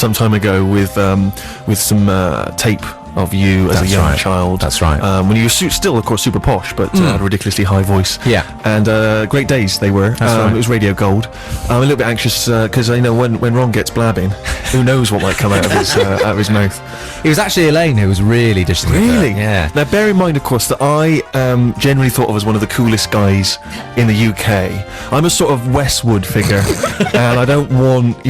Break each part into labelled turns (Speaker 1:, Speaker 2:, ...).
Speaker 1: some time ago with some tape of you as a young child.
Speaker 2: That's right.
Speaker 1: When you were still, of course, super posh, but had a ridiculously high voice.
Speaker 2: Yeah.
Speaker 1: And great days they were.
Speaker 2: Right.
Speaker 1: It was Radio Gold. I'm a little bit anxious because I know when Ron gets blabbing, who knows what might come out of his mouth.
Speaker 2: It was actually Elaine who was really dishing it.
Speaker 1: Really?
Speaker 2: Yeah.
Speaker 1: Now, bear in mind, of course, that I generally thought of as one of the coolest guys in the UK. I'm a sort of Westwood figure, and I don't want,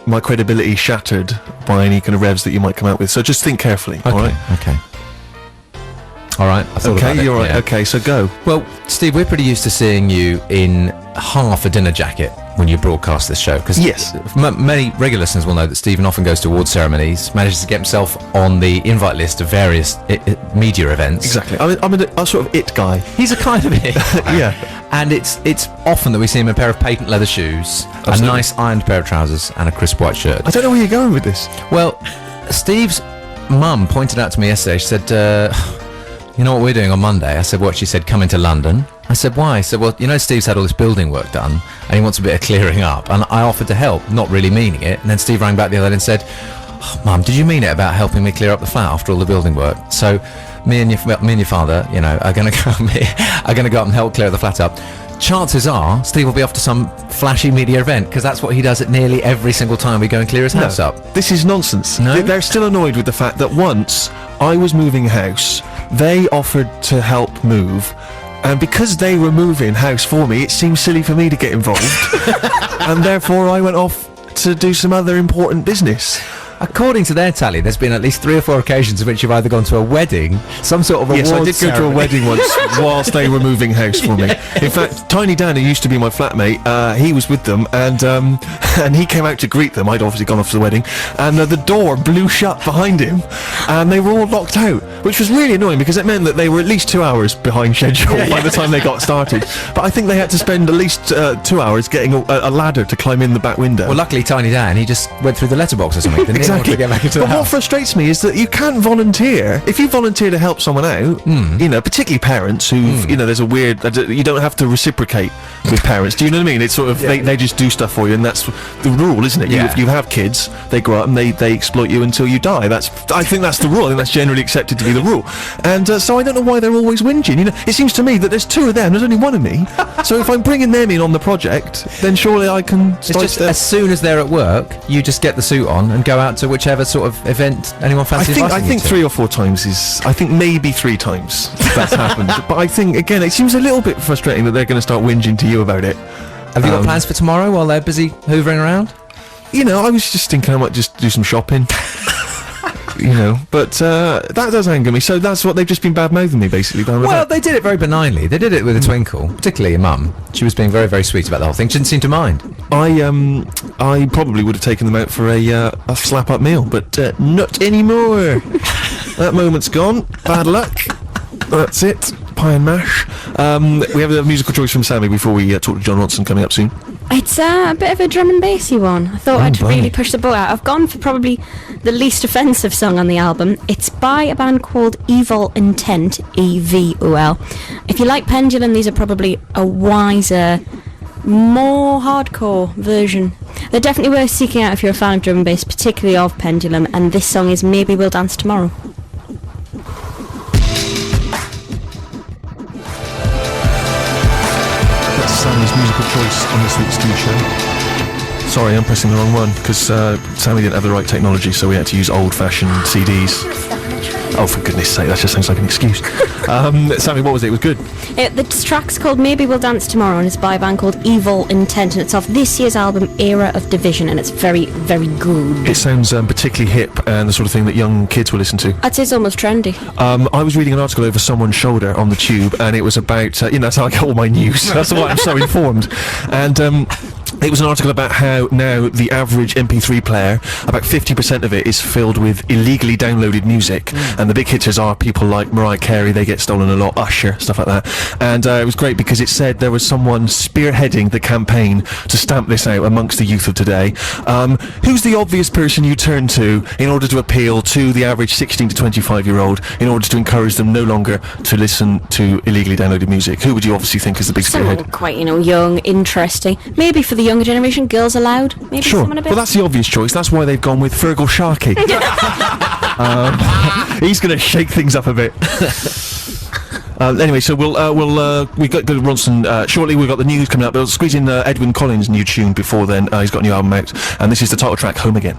Speaker 1: my credibility shattered by any kind of revs that you might come out with. So just think carefully.
Speaker 2: Okay.
Speaker 1: All right.
Speaker 2: Okay. All right. I thought about it.
Speaker 1: You're right.
Speaker 2: Yeah.
Speaker 1: Okay, so go.
Speaker 2: Well, Steve, we're pretty used to seeing you in half a dinner jacket when you broadcast this show. Because
Speaker 1: yes,
Speaker 2: many regular listeners will know that Stephen often goes to award ceremonies, manages to get himself on the invite list of various media events.
Speaker 1: Exactly. I'm a sort of it guy.
Speaker 2: He's a kind of it.
Speaker 1: Yeah.
Speaker 2: And it's often that we see him in a pair of patent leather shoes,
Speaker 1: Absolutely.
Speaker 2: a nice ironed pair of trousers, and a crisp white shirt.
Speaker 1: I don't know where you're going with this.
Speaker 2: Well, Steve's mum pointed out to me yesterday, she said, you know what we're doing on Monday? I said, what? She said, come into London. I said, why? I said, well, Steve's had all this building work done and he wants a bit of clearing up. And I offered to help, not really meaning it. And then Steve rang back the other day and said, oh, Mum, did you mean it about helping me clear up the flat after all the building work? So me and your father, are going to go up and help clear the flat up. Chances are Steve will be off to some flashy media event because that's what he does at nearly every single time we go and clear his house up.
Speaker 1: This is nonsense.
Speaker 2: No?
Speaker 1: They're still annoyed with the fact that once I was moving house, they offered to help move, and because they were moving house for me, it seemed silly for me to get involved, and therefore I went off to do some other important business.
Speaker 2: According to their tally, there's been at least 3 or 4 occasions in which you've either gone to a wedding, some sort of
Speaker 1: Yes, I
Speaker 2: awards
Speaker 1: did go to a wedding once whilst they were moving house for me. In fact, Tiny Dan, who used to be my flatmate, he was with them, and he came out to greet them. I'd obviously gone off to the wedding, and the door blew shut behind him, and they were all locked out, which was really annoying because it meant that they were at least 2 hours behind schedule by the time they got started. But I think they had to spend at least 2 hours getting a ladder to climb in the back window.
Speaker 2: Well, luckily, Tiny Dan, he just went through the letterbox or something. Didn't he?
Speaker 1: Exactly.
Speaker 2: To get back into the
Speaker 1: But
Speaker 2: house.
Speaker 1: what frustrates me is that you can't volunteer. If you volunteer to help someone out, particularly parents who've, there's a weird, you don't have to reciprocate with parents. Do you know what I mean? It's sort of, they just do stuff for you, and that's the rule, isn't it?
Speaker 2: Yeah.
Speaker 1: You have kids, they grow up and they exploit you until you die. I think that's the rule. I think that's generally accepted to be the rule. And so I don't know why they're always whinging. It seems to me that there's 2 of them, there's only 1 of me. So if I'm bringing them in on the project, then surely I can
Speaker 2: It's just as soon as they're at work, you just get the suit on and go out to whichever sort of event anyone fancies
Speaker 1: I
Speaker 2: inviting
Speaker 1: think
Speaker 2: you to.
Speaker 1: 3 or 4 times I think maybe 3 times that's happened. But I think, again, it seems a little bit frustrating that they're going to start whinging to you about it.
Speaker 2: Have you got plans for tomorrow while they're busy hoovering around?
Speaker 1: I was just thinking I might just do some shopping. But that does anger me. So that's what they've just been bad-mouthing me, basically.
Speaker 2: Well, they did it very benignly. They did it with a twinkle, particularly your mum. She was being very, very sweet about the whole thing. She didn't seem to mind.
Speaker 1: I probably would have taken them out for a slap-up meal, but not anymore. That moment's gone. Bad luck. That's it. Pie and mash. We have a musical choice from Sammy before we talk to John Ronson coming up soon.
Speaker 3: It's a bit of a drum and bassy one. I thought I'd really push the boat out. I've gone for probably the least offensive song on the album. It's by a band called Evil Intent, E-V-O-L. If you like Pendulum, these are probably a wiser, more hardcore version. They're definitely worth seeking out if you're a fan of drum and bass, particularly of Pendulum, and this song is Maybe We'll Dance Tomorrow.
Speaker 1: That's Sammy's musical choice on this week's Stu Show. Sorry, I'm pressing the wrong one, because Sammy didn't have the right technology, so we had to use old-fashioned CDs. Oh, for goodness sake, that just sounds like an excuse. Sammy, what was it? It was good.
Speaker 3: The track's called Maybe We'll Dance Tomorrow, and it's by a band called Evil Intent, and it's off this year's album, Era of Division, and it's very, very good.
Speaker 1: It sounds particularly hip and the sort of thing that young kids will listen to.
Speaker 3: I'd say it's almost trendy.
Speaker 1: I was reading an article over someone's shoulder on the tube, and it was about, that's how I get all my news. That's why I'm so informed. And it was an article about how now the average MP3 player, about 50% of it is filled with illegally downloaded music, and the big hitters are people like Mariah Carey, they get stolen a lot, Usher, stuff like that. And it was great because it said there was someone spearheading the campaign to stamp this out amongst the youth of today. Who's the obvious person you turn to in order to appeal to the average 16 to 25-year-old in order to encourage them no longer to listen to illegally downloaded music? Who would you obviously think is the big spearhead?
Speaker 3: Someone quite, young, interesting. Maybe for the younger generation, Girls Aloud, maybe
Speaker 1: Sure.
Speaker 3: someone a bit.
Speaker 1: Well, that's the obvious choice. That's why they've gone with Fergal Sharkey. He's going to shake things up a bit. Anyway, so we got the Ronson shortly. We've got the news coming up. We'll squeeze in Edwin Collins' new tune before then. He's got a new album out, and this is the title track, Home Again.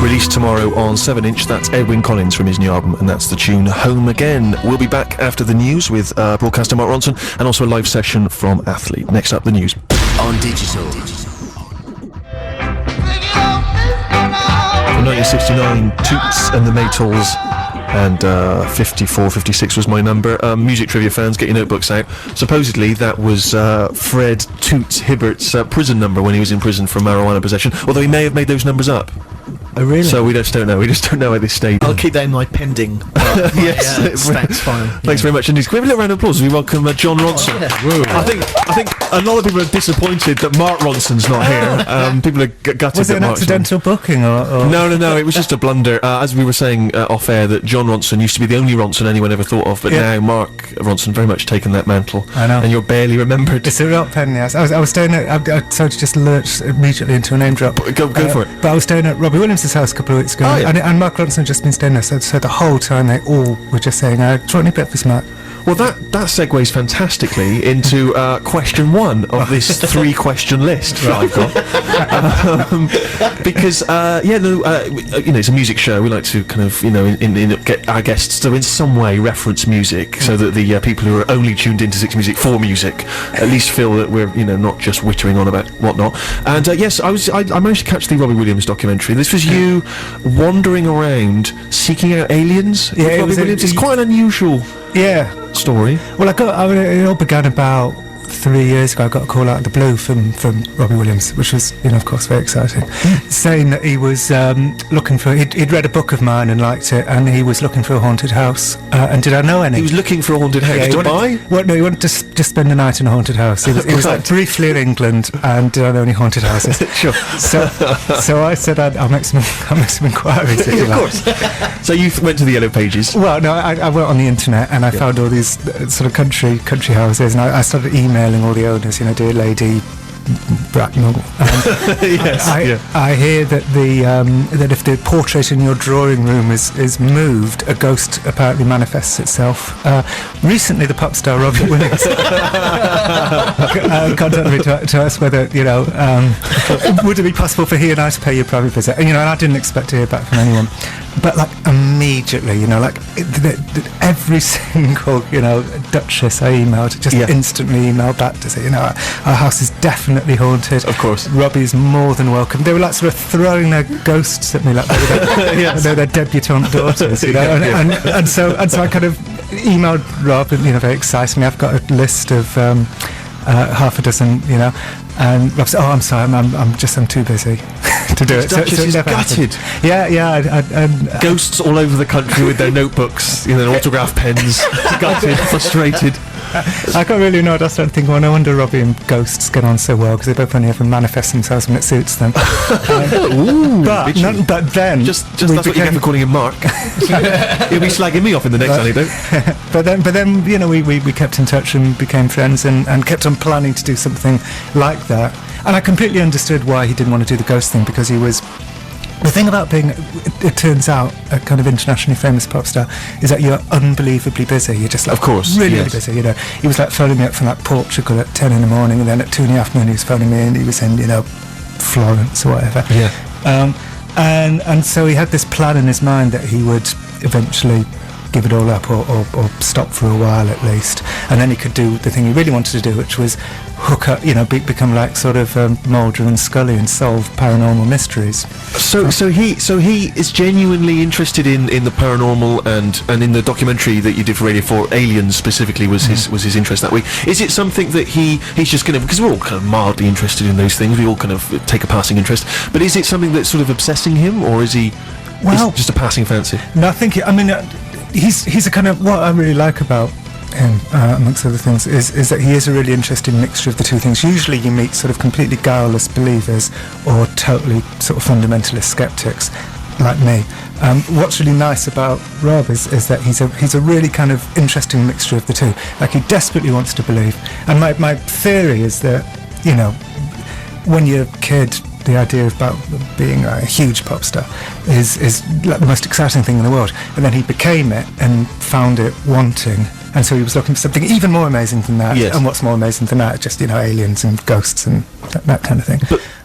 Speaker 1: Released tomorrow on 7-inch. That's Edwin Collins from his new album, and that's the tune Home Again. We'll be back after the news with broadcaster Mark Ronson and also a live session from Athlete. Next up, the news.
Speaker 4: On digital.
Speaker 1: From 1969, Toots and the Maytals, and 54, 56 was my number. Music trivia fans, get your notebooks out. Supposedly that was Fred Toots Hibbert's prison number when he was in prison for marijuana possession, although he may have made those numbers up.
Speaker 5: Oh, really?
Speaker 1: So we just don't know. We just don't know at this stage.
Speaker 5: I'll keep that in my pending.
Speaker 1: Yes,
Speaker 5: stats file.
Speaker 1: Thanks very much. And can we have a little round of applause as we welcome John Ronson? I think a lot of people are disappointed that Mark Ronson's not here. People are gutted.
Speaker 5: Was it
Speaker 1: that
Speaker 5: an
Speaker 1: Mark's
Speaker 5: accidental booking or?
Speaker 1: No. It was just a blunder. As we were saying off air, that John Ronson used to be the only Ronson anyone ever thought of, but now Mark Ronson very much taken that mantle.
Speaker 5: I know.
Speaker 1: And you're barely remembered.
Speaker 5: It's a real pain in the ass. I was staying at. Sorry to just lurch immediately into a name drop.
Speaker 1: Go for it.
Speaker 5: But I was staying at Robbie Williams' house a couple of weeks ago,
Speaker 1: Oh, yeah.
Speaker 5: and Mark Ronson had just been staying there. So the whole time they all were just saying, "Do you want any breakfast, Mark?"
Speaker 1: Well, that segues fantastically into question one of this 3-question list that I've got. Because, it's a music show. We like to kind of, get our guests to in some way reference music so that the people who are only tuned into Six Music for music at least feel that we're, not just wittering on about whatnot. And, yes, I managed to catch the Robbie Williams documentary. This was you wandering around seeking out aliens with Robbie Williams. It's quite an unusual... story.
Speaker 5: Well, it all began about 3 years ago. I got a call out of the blue from Robbie Williams, which was, of course, very exciting, saying that he was looking for... He'd read a book of mine and liked it, and he was looking for a haunted house. And did I know any?
Speaker 1: He was looking for a haunted house to buy?
Speaker 5: Well, no, he wanted to just spend the night in a haunted house. He was like, briefly in England, and did I know any haunted houses?
Speaker 1: Sure.
Speaker 5: So I said I'll make some inquiries, if you like. Of course.
Speaker 1: So you went to the Yellow Pages?
Speaker 5: Well, no, I went on the internet and I found all these sort of country houses, and I started emailing all the owners, dear lady Bracknell. I hear that that if the portrait in your drawing room is moved, a ghost apparently manifests itself. Recently, the pop star Robbie Williams contacted me to ask whether would it be possible for he and I to pay you a private visit. And I didn't expect to hear back from anyone, but immediately, every single duchess I emailed just instantly emailed back to say, our house is definitely haunted.
Speaker 1: Of course.
Speaker 5: Robbie's more than welcome. They were sort of throwing their ghosts at me like they were their debutante daughters, And so I kind of emailed Rob, and very exciting. I've got a list of half a dozen, and Rob said, "Oh, I'm sorry, I'm too busy to do it." So
Speaker 1: is gutted.
Speaker 5: Yeah.
Speaker 1: Ghosts all over the country with their notebooks, their autograph pens, gutted, frustrated.
Speaker 5: I can't really know. I just don't think. Well, no wonder Robbie and ghosts get on so well, because they both only ever manifest themselves when it suits them. But then,
Speaker 1: just that's what you get for calling him Mark. He'll be slagging me off in the next anecdote.
Speaker 5: But then, we kept in touch and became friends, and kept on planning to do something like that. And I completely understood why he didn't want to do the ghost thing, because he was... The thing about being, it turns out, a kind of internationally famous pop star is that you're unbelievably busy. You're just
Speaker 1: of course,
Speaker 5: really busy. He was phoning me up from Portugal at 10 in the morning, and then at 2 in the afternoon he was phoning me, and he was in Florence or whatever.
Speaker 1: Yeah.
Speaker 5: And so he had this plan in his mind that he would eventually give it all up, or stop for a while at least, and then he could do the thing he really wanted to do, which was hook up, become like sort of Mulder and Scully and solve paranormal mysteries.
Speaker 1: So he is genuinely interested in the paranormal, and in the documentary that you did for Radio 4, Aliens specifically was his interest that week. Is it something that he's just going to, because we're all kind of mildly interested in those things, we all kind of take a passing interest, but is it something that's sort of obsessing him, or is he just a passing fancy?
Speaker 5: No, I think he's a kind of, what I really like about him, amongst other things, is that he is a really interesting mixture of the two things. Usually you meet sort of completely guileless believers or totally sort of fundamentalist skeptics, like me. What's really nice about Rob is that he's a really kind of interesting mixture of the two. Like, he desperately wants to believe. And my theory is that, you know, when you're a kid, the idea about being a huge pop star is like the most exciting thing in the world. And then he became it and found it wanting. And so he was looking for something even more amazing than that.
Speaker 1: Yes.
Speaker 5: And what's more amazing than that? Just, you know, aliens and ghosts and that kind of thing.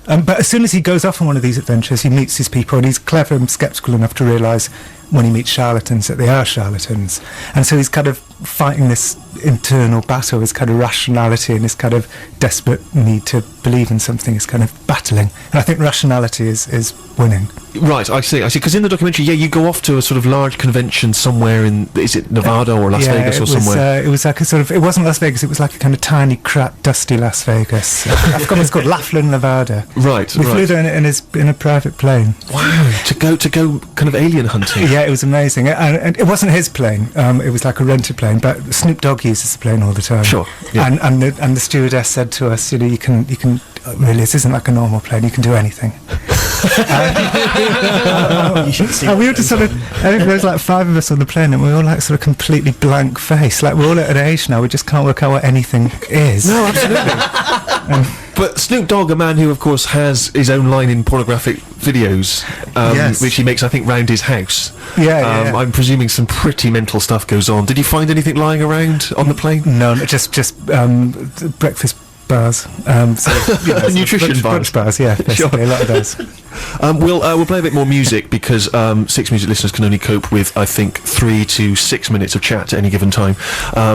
Speaker 5: But as soon as he goes off on one of these adventures, he meets these people, and he's clever and sceptical enough to realise when he meets charlatans that they are charlatans. And so he's kind of fighting this internal battle, his kind of rationality and his kind of desperate need to believe in something is kind of battling. And I think rationality is winning.
Speaker 1: Right, I see. Because in the documentary, you go off to a sort of large convention somewhere in, is it Nevada or Las Vegas or somewhere?
Speaker 5: It was like a sort of, it wasn't Las Vegas, it was like a kind of tiny, crap, dusty Las Vegas. I've got it's called Laughlin, Nevada.
Speaker 1: Right,
Speaker 5: We flew there in a private plane.
Speaker 1: Wow, to go kind of alien hunting.
Speaker 5: Yeah, it was amazing. And it wasn't his plane, it was like a rented plane, but Snoop Dogg uses the plane all the time.
Speaker 1: Sure. Yeah.
Speaker 5: And the stewardess said to us, you know, you can really, this isn't like a normal plane, you can do anything. And we were just sort of, I think there was like 5 of us on the plane, and we were all like sort of completely blank face. Like, we're all at an age now, we just can't work out what anything is.
Speaker 1: No, absolutely. But Snoop Dogg, a man who, of course, has his own line in pornographic videos,
Speaker 5: Yes.
Speaker 1: which he makes, I think, round his house.
Speaker 5: Yeah.
Speaker 1: I'm presuming some pretty mental stuff goes on. Did you find anything lying around on the plane?
Speaker 5: No, just breakfast bars. So, you know,
Speaker 1: Nutrition
Speaker 5: brunch bars, yeah, basically,
Speaker 1: Sure.
Speaker 5: a lot of those.
Speaker 1: We'll play a bit more music because 6 Music listeners can only cope with, I think, 3 to 6 minutes of chat at any given time.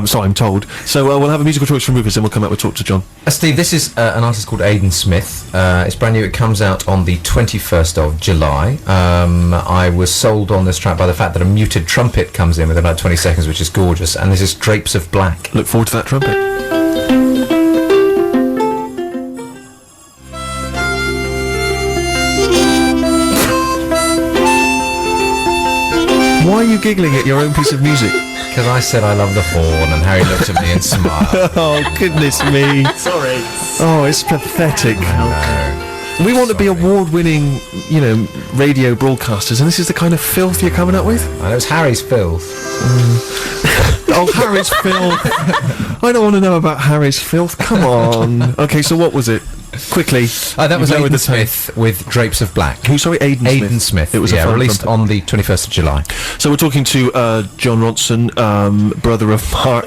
Speaker 1: So I'm told. So we'll have a musical choice from Rufus, and we'll come out and talk to John.
Speaker 2: Steve, this is an artist called Aidan Smith. It's brand new. It comes out on the 21st of July. I was sold on this track by the fact that a muted trumpet comes in within about 20 seconds, which is gorgeous. And this is Drapes of Black.
Speaker 1: Look forward to that trumpet. Why are you giggling at your own piece of music?
Speaker 2: Because I said I love the horn, and Harry looked at me and smiled.
Speaker 1: Oh, goodness me.
Speaker 4: Sorry.
Speaker 1: Oh, it's pathetic. We want to be award-winning, you know, radio broadcasters, and this is the kind of filth you're coming up with?
Speaker 2: I know it's Harry's filth.
Speaker 1: Oh, Harry's filth. I don't want to know about Harry's filth. Come on. Okay, so what was it? Quickly.
Speaker 2: That was
Speaker 1: You know
Speaker 2: Aidan
Speaker 1: with the tape.
Speaker 2: Smith with Drapes of Black.
Speaker 1: Who, sorry?
Speaker 2: Aidan Smith.
Speaker 1: It was a
Speaker 2: yeah,
Speaker 1: fun
Speaker 2: released
Speaker 1: trumpet.
Speaker 2: on the 21st of July.
Speaker 1: So we're talking to John Ronson, brother of Mark.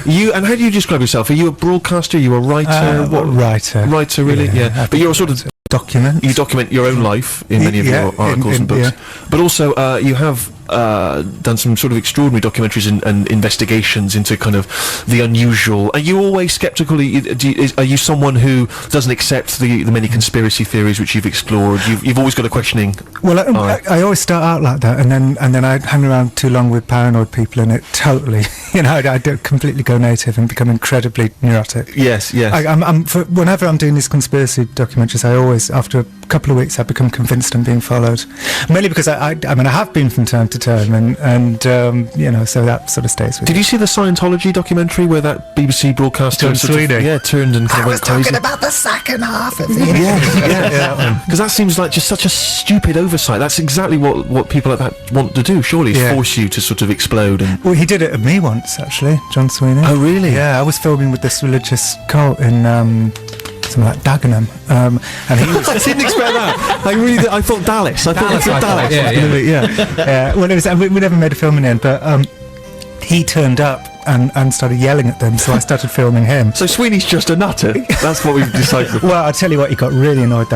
Speaker 1: You, and how do you describe yourself? Are you a broadcaster? Are you a writer?
Speaker 5: Writer.
Speaker 1: Writer, really? Yeah. But you're a sort of...
Speaker 5: Document.
Speaker 1: You document your own life in many of your articles and books. But also, you have done some sort of extraordinary documentaries and investigations into kind of the unusual. Are you always sceptical? Are you someone who doesn't accept the many conspiracy theories which you've explored? You've always got a questioning.
Speaker 5: Well, I always start out like that, and then I hang around too long with paranoid people, and it totally, you know, I do completely go native and become incredibly neurotic.
Speaker 1: Yes.
Speaker 5: Whenever I'm doing these conspiracy documentaries, I always, after a couple of weeks, I become convinced I'm being followed. Mainly because I mean, I have been from time to time, and you know, so that sort of stays with
Speaker 1: Did
Speaker 5: me.
Speaker 1: you see the Scientology documentary where that BBC broadcaster
Speaker 5: John Sweeney?
Speaker 1: turned and kind of went crazy?
Speaker 5: about the second half of the
Speaker 1: Yeah. Because that seems like just such a stupid oversight. That's exactly what people like that want to do, surely, is
Speaker 5: Yeah.
Speaker 1: force you to sort of explode. And
Speaker 5: Well, he did it at me once, actually, John Sweeney.
Speaker 1: Oh, really?
Speaker 5: Yeah, I was filming with this religious cult in something like Dagenham, and he was.
Speaker 1: I didn't expect that. I thought Dallas. I thought that's what Dallas.
Speaker 5: Yeah. Well, it was. We never made a film in the end, but he turned up and started yelling at them, so I started filming him.
Speaker 1: So Sweeney's just a nutter. That's what we've decided.
Speaker 5: Well, I'll tell you what, he got really annoyed that